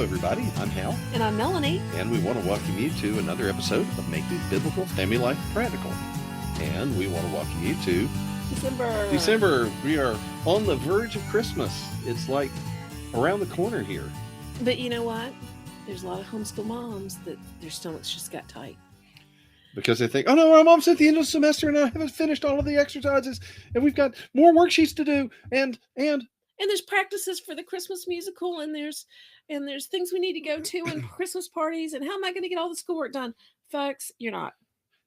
everybody. I'm Hal. And I'm Melanie. And we want to welcome you to another episode of Making Biblical Family Life Practical. And we want to welcome you to December. We are on the verge of Christmas. It's like around the corner here. But you know what? There's a lot of homeschool moms that their stomachs just got tight. Because they think, oh no, our mom's at the end of the semester and I haven't finished all of the exercises and we've got more worksheets to do and there's practices for the Christmas musical and there's things we need to go to and Christmas parties and how am I going to get all the schoolwork done? Folks, you're not.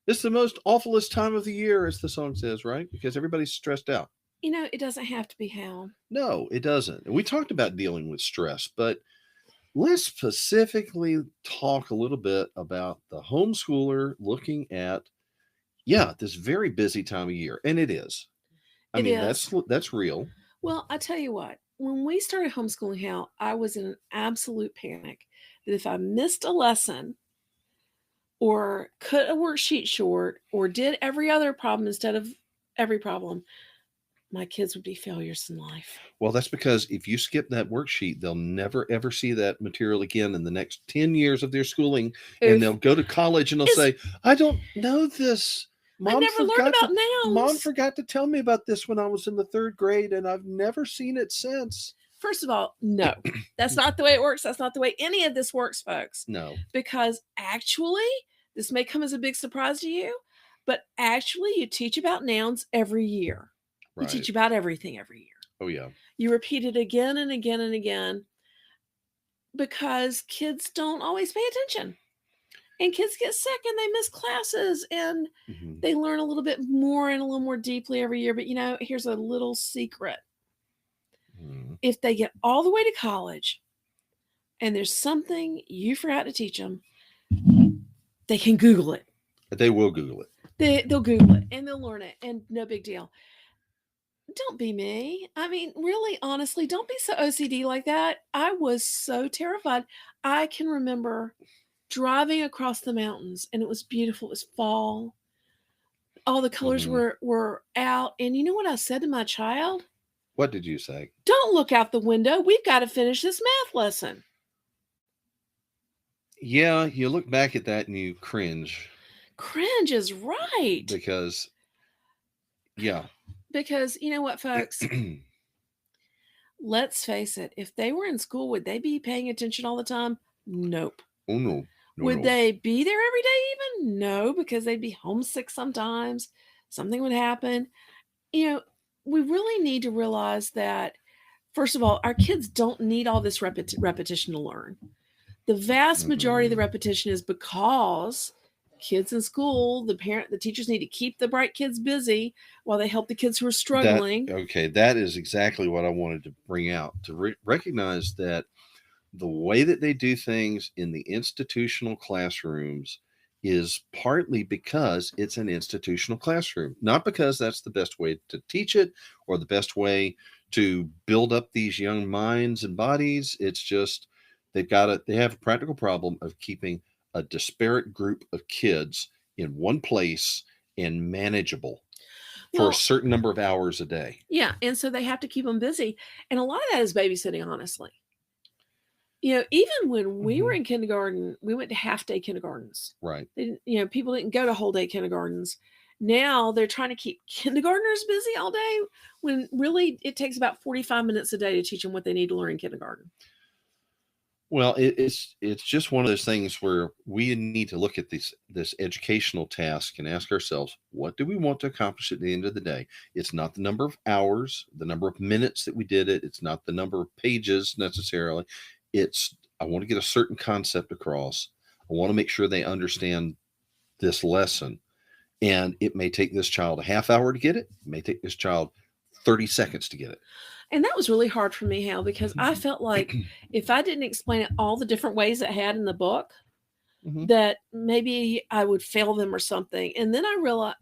It's the most awfulest time of the year, as the song says, right? Because everybody's stressed out. You know, it doesn't have to be Hal. No, it doesn't. We talked about dealing with stress, but let's specifically talk a little bit about the homeschooler looking at, this very busy time of year. And it is. I mean, that's real. Well, I tell you what, when we started homeschooling Hal, I was in an absolute panic that if I missed a lesson or cut a worksheet short or did every other problem instead of every problem, my kids would be failures in life. Well, that's because if you skip that worksheet, they'll never, ever see that material again in the next 10 years of their schooling. And they'll go to college and they'll say, I don't know this. I never learned about nouns. Mom forgot to tell me about this when I was in the third grade, and I've never seen it since. First of all, no. That's not the way it works. That's not the way any of this works, folks. No. Because actually, this may come as a big surprise to you, but actually you teach about nouns every year. Right. You teach about everything every year. Oh, yeah. You repeat it again and again and again because kids don't always pay attention. And kids get sick and they miss classes and they learn a little bit more and a little more deeply every year. But, here's a little secret. If they get all the way to college and there's something you forgot to teach them, they can Google it. They will Google it. They'll Google it and they'll learn it and no big deal. Don't be me. I mean, really, honestly, don't be so OCD like that. I was so terrified. I can remember driving across the mountains and it was beautiful. It was fall. All the colors were out. And you know what I said to my child? What did you say? Don't look out the window. We've got to finish this math lesson. Yeah, you look back at that and you cringe. Cringe is right. Because you know what, folks? Let's face it. If they were in school, would they be paying attention all the time? Nope. Oh, no. Would they be there every day even? No, because they'd be homesick sometimes. Something would happen. We really need to realize that, first of all, our kids don't need all this repetition to learn. The vast majority of the repetition is because kids in school, the teachers need to keep the bright kids busy while they help the kids who are struggling. That is exactly what I wanted to bring out, to recognize that the way that they do things in the institutional classrooms is partly because it's an institutional classroom, not because that's the best way to teach it or the best way to build up these young minds and bodies. It's just they have a practical problem of keeping a disparate group of kids in one place and manageable for a certain number of hours a day. Yeah. And so they have to keep them busy. And a lot of that is babysitting, honestly. Even when we were in kindergarten, we went to half-day kindergartens. Right. People didn't go to whole-day kindergartens. Now they're trying to keep kindergartners busy all day when really it takes about 45 minutes a day to teach them what they need to learn in kindergarten. Well, it's just one of those things where we need to look at this educational task and ask ourselves, what do we want to accomplish at the end of the day? It's not the number of hours, the number of minutes that we did it. It's not the number of pages necessarily. I want to get a certain concept across. I want to make sure they understand this lesson. And it may take this child a half hour to get it. It may take this child 30 seconds to get it. And that was really hard for me, Hal, because I felt like if I didn't explain it all the different ways it had in the book, that maybe I would fail them or something. And then I realized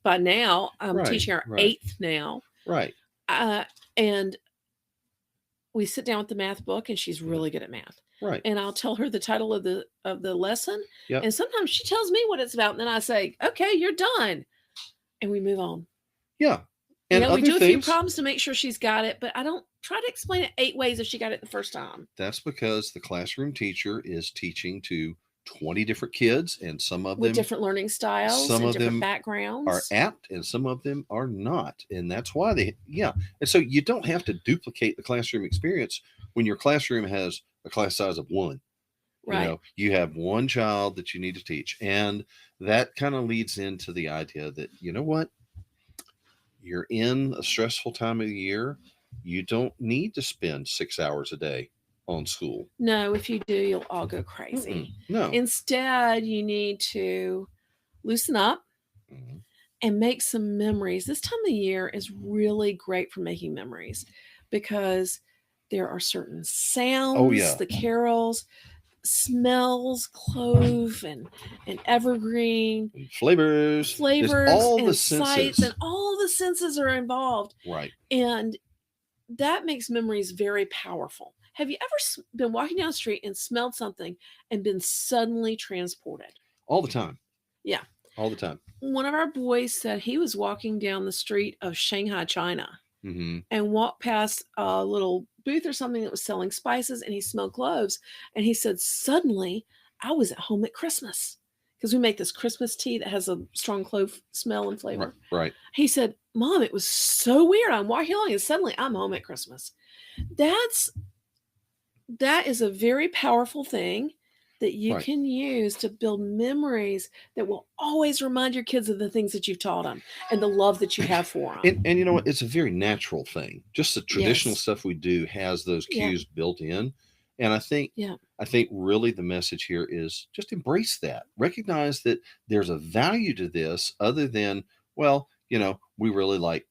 by now, I'm teaching our 8th now. Right. And we sit down with the math book and she's really good at math. Right. And I'll tell her the title of the lesson. Yep. And sometimes she tells me what it's about. And then I say, okay, you're done. And we move on. Yeah. You And know, we other do a few things, problems to make sure she's got it, but I don't try to explain it 8 ways if she got it the first time. that's because the classroom teacher is teaching to 20 different kids, and With different learning styles some and of different them are backgrounds. apt and some of them are not. And that's why and so you don't have to duplicate the classroom experience when your classroom has a class size of one. Right. You have one child that you need to teach. And that kind of leads into the idea that, you know what? You're in a stressful time of the year. You don't need to spend 6 hours a day on school. No, if you do, you'll all go crazy. No. Instead, you need to loosen up Mhm. and make some memories. This time of year is really great for making memories because there are certain Oh, sounds, yeah. the carols, smells, clove and evergreen, Flavors. There's flavors all the and sights, senses. and all the senses are involved. Right. And that makes memories very powerful. Have you ever been walking down the street and smelled something and been suddenly transported? All the time. Yeah. All the time. One of our boys said he was walking down the street of Shanghai, China, Mm-hmm. and walked past a little booth or something that was selling spices, and he smelled cloves. And he said, suddenly I was at home at Christmas because we make this Christmas tea that has a strong clove smell and flavor. Right. He said, Mom, it was so weird. I'm walking along and suddenly I'm home at Christmas. That is a very powerful thing that you Right. can use to build memories that will always remind your kids of the things that you've taught them and the love that you have for them. And you know what? It's a very natural thing. Just the traditional Yes. stuff we do has those Yeah. cues built in. And Yeah. I think really the message here is just embrace that. Recognize that there's a value to this other than, well, we really like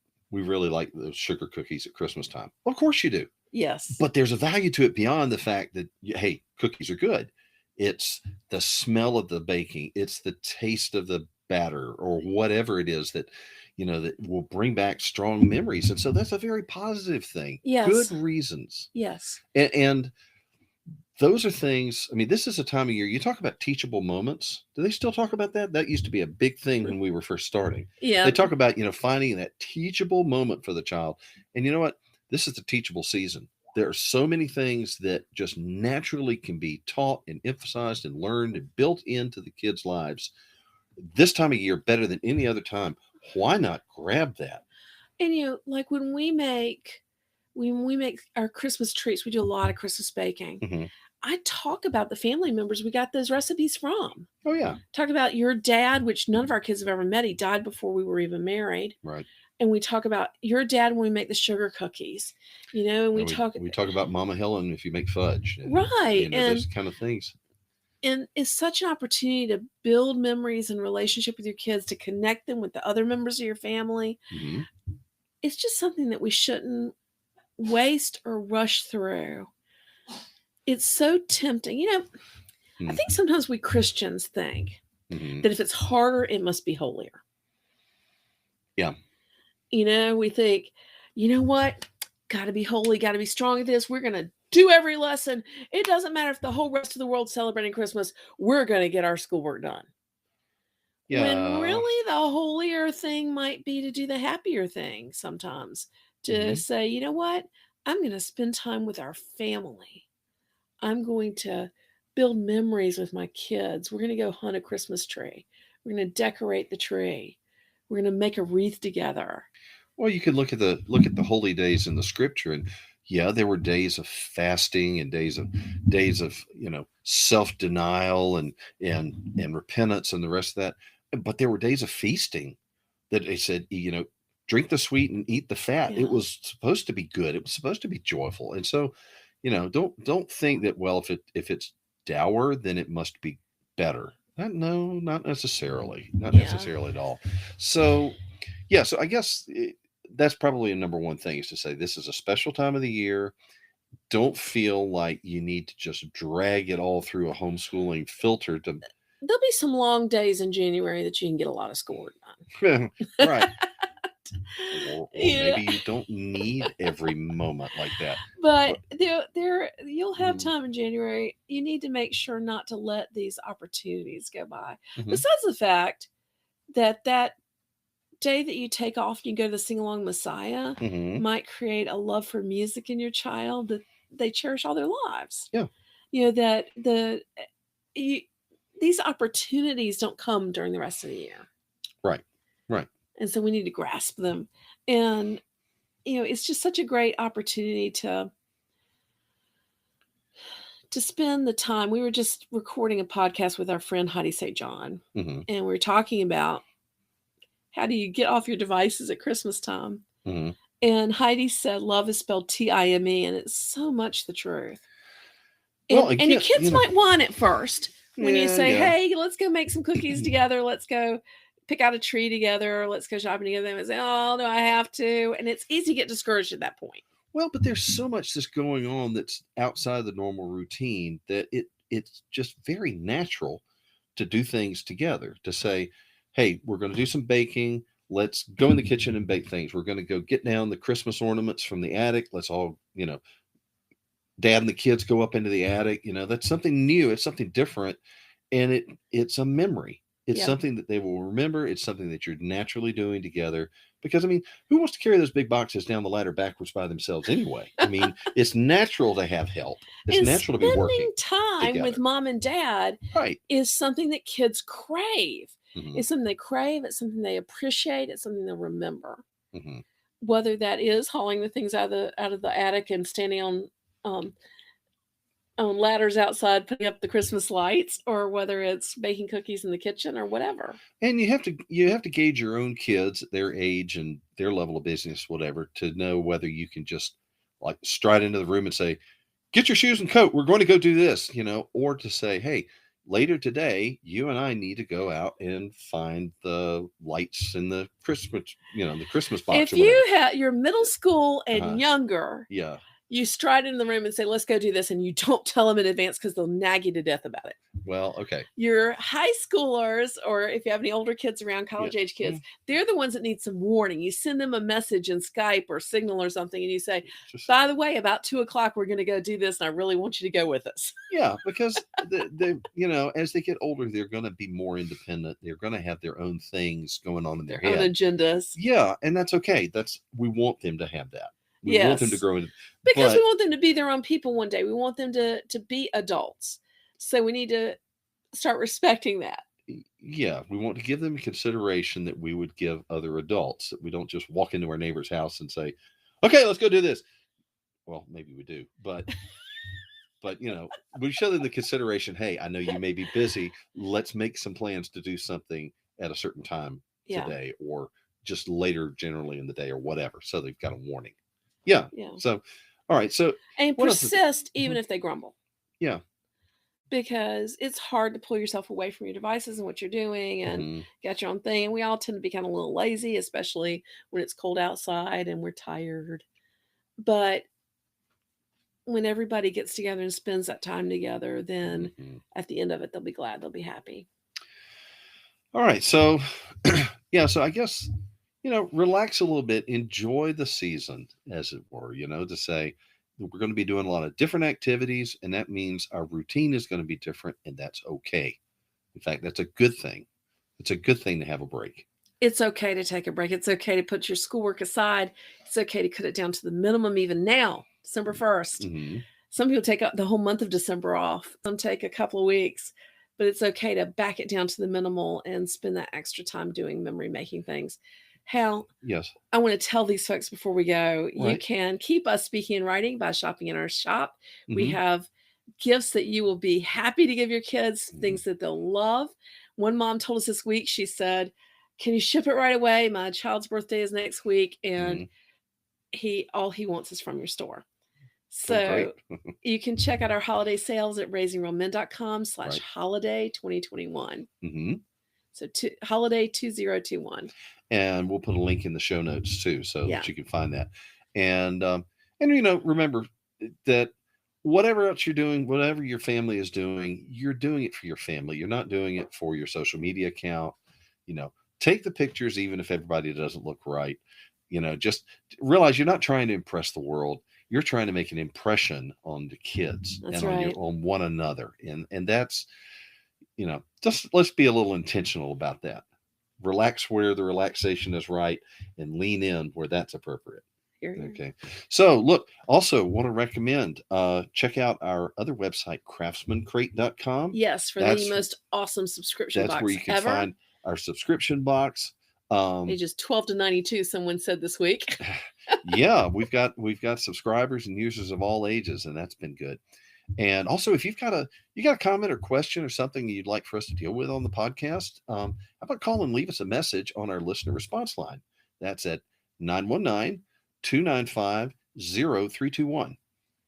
those sugar cookies at Christmas time. Well, of course you do. Yes. But there's a value to it beyond the fact that, hey, cookies are good. It's the smell of the baking. It's the taste of the batter or whatever it is that, that will bring back strong memories. And so that's a very positive thing. Yes. Good reasons. Yes. And those are things, I mean, this is a time of year, you talk about teachable moments. Do they still talk about that? That used to be a big thing when we were first starting. Yeah. They talk about, finding that teachable moment for the child. And you know what? This is the teachable season. There are so many things that just naturally can be taught and emphasized and learned and built into the kids' lives. This time of year, better than any other time. Why not grab that? And like when we make our Christmas treats, we do a lot of Christmas baking. Mm-hmm. I talk about the family members we got those recipes from. Oh, yeah. Talk about your dad, which none of our kids have ever met. He died before we were even married. Right. And we talk about your dad when we make the sugar cookies, and we talk about Mama Helen if you make fudge. Right. And those kind of things. And it's such an opportunity to build memories and relationship with your kids, to connect them with the other members of your family. Mm-hmm. It's just something that we shouldn't waste or rush through. It's so tempting. I think sometimes we Christians think that if it's harder, it must be holier. Yeah. We think, you know what? Got to be holy, got to be strong at this. We're going to do every lesson. It doesn't matter if the whole rest of the world's celebrating Christmas. We're going to get our schoolwork done. Yeah. When really the holier thing might be to do the happier thing sometimes. To say, you know what? I'm going to spend time with our family. I'm going to build memories with my kids. We're going to go hunt a Christmas tree. We're going to decorate the tree. We're going to make a wreath together. Well, you could look at the holy days in the scripture, and there were days of fasting and days of self-denial and repentance and the rest of that. But there were days of feasting that they said, drink the sweet and eat the fat. Yeah. It was supposed to be good. It was supposed to be joyful. And so, don't think that, well, if it's dour, then it must be better. No, not necessarily. Not necessarily at all. So, so I guess that's probably a number one thing, is to say this is a special time of the year. Don't feel like you need to just drag it all through a homeschooling filter to. There'll be some long days in January that you can get a lot of schoolwork done. Right. Or maybe you don't need every moment like that. But you'll have time in January. You need to make sure not to let these opportunities go by. Besides the fact that day that you take off and you go to the Sing Along Messiah Mm-hmm. might create a love for music in your child that they cherish all their lives. Yeah. That these opportunities don't come during the rest of the year. Right. Right. And so we need to grasp them. And, it's just such a great opportunity to spend the time. We were just recording a podcast with our friend Heidi St. John, Mm-hmm. and we were talking about how do you get off your devices at Christmas time. Mm-hmm. And Heidi said love is spelled Time, and it's so much the truth. Well, And again, your kids might whine at first when you say, yeah. hey, let's go make some cookies together. Let's go pick out a tree together. Let's go shopping together. And say, oh, no, I have to. And it's easy to get discouraged at that point. Well, but there's so much that's going on that's outside the normal routine that it's just very natural to do things together, to say, hey, we're going to do some baking. Let's go in the kitchen and bake things. We're going to go get down the Christmas ornaments from the attic. Let's all, dad and the kids go up into the attic. That's something new. It's something different. And it's a memory. It's something that they will remember. It's something that you're naturally doing together. Because, who wants to carry those big boxes down the ladder backwards by themselves anyway? It's natural to have help. It's natural to be working. Spending time together with mom and dad is something that kids crave. Mm-hmm. It's something they crave. It's something they appreciate. It's something they'll remember. Mm-hmm. Whether that is hauling the things out of the attic and standing on ladders outside putting up the Christmas lights, or whether it's baking cookies in the kitchen or whatever. And you have to gauge your own kids, their age and their level of business, whatever, to know whether you can just like stride into the room and say, get your shoes and coat, we're going to go do this, or to say, hey, later today, you and I need to go out and find the lights in the Christmas, the Christmas box. If you have your middle school and younger, yeah, you stride into the room and say, let's go do this. And you don't tell them in advance because they'll nag you to death about it. Well, okay. Your high schoolers, or if you have any older kids around, college age kids, they're the ones that need some warning. You send them a message in Skype or Signal or something, and you say, by the way, about 2:00, we're going to go do this. And I really want you to go with us. Yeah, because as they get older, they're going to be more independent. They're going to have their own things going on in their head. Own agendas. Yeah. And that's okay. We want them to have that. We want them to grow into, because we want them to be their own people one day. We want them to be adults. So we need to start respecting that. Yeah, we want to give them consideration that we would give other adults, that we don't just walk into our neighbor's house and say, okay, let's go do this. Well, maybe we do, but we show them the consideration. Hey, I know you may be busy. Let's make some plans to do something at a certain time today, or just later generally in the day, or whatever. So they've got a warning. Yeah. So, all right. So, and persist even if they grumble. Yeah. Because it's hard to pull yourself away from your devices and what you're doing and get your own thing. And we all tend to be kind of a little lazy, especially when it's cold outside and we're tired. But when everybody gets together and spends that time together, then at the end of it, they'll be glad, they'll be happy. All right. So, so I guess, relax a little bit, enjoy the season, as it were, to say we're going to be doing a lot of different activities, and that means our routine is going to be different, and that's okay. In fact, that's a good thing. It's a good thing to have a break. It's okay to take a break. It's okay to put your schoolwork aside. It's okay to cut it down to the minimum even now, December 1st. Mm-hmm. Some people take the whole month of December off. Some take a couple of weeks. But it's okay to back it down to the minimal and spend that extra time doing memory-making things. Hal, yes, I want to tell these folks before we go, right. You can keep us speaking and writing by shopping in our shop. We have gifts that you will be happy to give your kids, things that they'll love. One mom told us this week, she said, can you ship it right away? My child's birthday is next week, and all he wants is from your store. So you can check out our holiday sales at raisingrealmen.com/holiday 2021. So holiday 2021. And we'll put a link in the show notes too, so that you can find that. And remember that whatever else you're doing, whatever your family is doing, you're doing it for your family. You're not doing it for your social media account. Take the pictures, even if everybody doesn't look right. Just realize you're not trying to impress the world. You're trying to make an impression on the kids on one another. And that's, just let's be a little intentional about that. relax where the relaxation is right and lean in where that's appropriate. Here. Okay. So look, also want to recommend, check out our other website, craftsmancrate.com. Yes, for the most awesome subscription That's box where you can ever. find our subscription box. Ages 12 to 92, someone said this week. Yeah, we've got subscribers and users of all ages, and that's been good. And also, if you got a comment or question or something you'd like for us to deal with on the podcast, how about call and leave us a message on our listener response line? That's at 919-295-0321.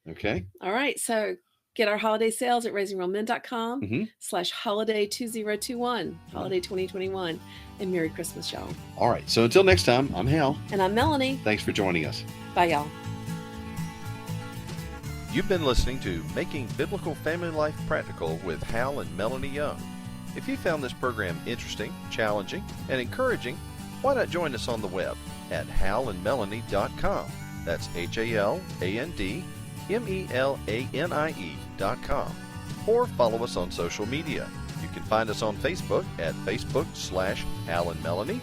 Okay. All right. So get our holiday sales at raisingrealmen.com/holiday2021, holiday 2021. And Merry Christmas, y'all. All right. So until next time, I'm Hal. And I'm Melanie. Thanks for joining us. Bye, y'all. You've been listening to Making Biblical Family Life Practical with Hal and Melanie Young. If you found this program interesting, challenging, and encouraging, why not join us on the web at halandmelanie.com. That's HALANDMELANIE.com. Or follow us on social media. You can find us on Facebook at Facebook/HalandMelanie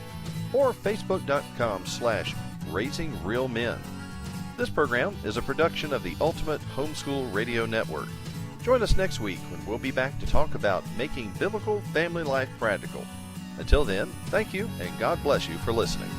or Facebook.com/RaisingRealMen. This program is a production of the Ultimate Homeschool Radio Network. Join us next week when we'll be back to talk about making biblical family life practical. Until then, thank you and God bless you for listening.